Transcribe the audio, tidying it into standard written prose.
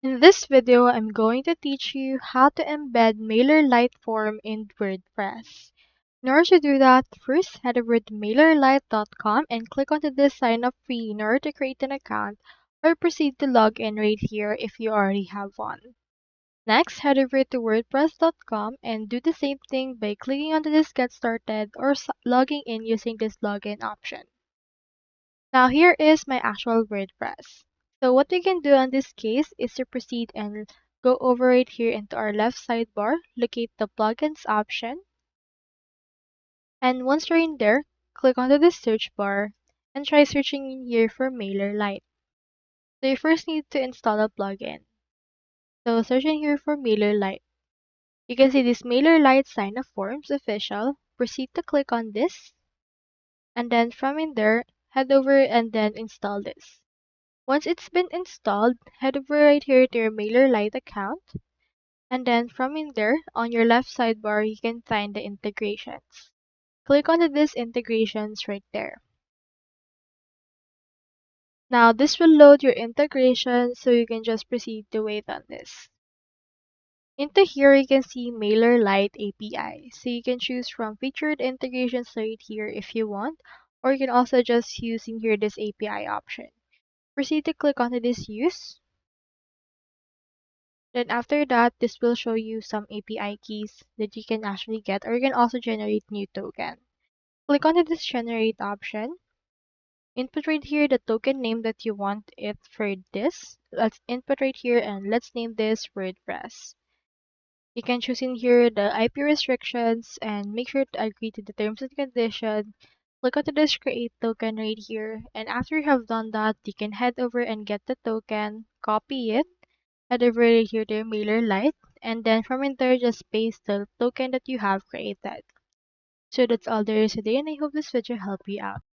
In this video, I'm going to teach you how to embed Mailerlite form in WordPress. In order to do that, first head over to mailerlite.com and click onto this sign up free in order to create an account, or proceed to log in right here if you already have one. Next, head over to wordpress.com and do the same thing by clicking onto this get started or logging in using this login option. Now here is my actual WordPress. So what we can do on this case is to proceed and go over right here into our left sidebar, locate the plugins option, and once you're in there, click onto the search bar and try searching in here for Mailerlite. So you first need to install a plugin. So search in here for Mailerlite. You can see this Mailerlite sign up forms official. Proceed to click on this, and then from in there, head over and then install this. Once it's been installed, head over right here to your Mailerlite account, and then from in there, on your left sidebar, you can find the integrations. Click on this integrations right there. Now this will load your integration, so you can just proceed to wait on this. Into here, you can see Mailerlite API. So you can choose from featured integrations right here if you want, or you can also just use in here this API option. Proceed to click onto this use. Then after that, this will show you some API keys that you can actually get, or you can also generate new token. Click on this generate option. Input right here the token name that you want it for this. Let's input right here and let's name this WordPress. You can choose in here the IP restrictions and make sure to agree to the terms and conditions. Click on this create token right here, and after you have done that, you can head over and get the token, copy it, head over here to your Mailerlite, and then from in there just paste the token that you have created. So that's all there is today, and I hope this video helped you out.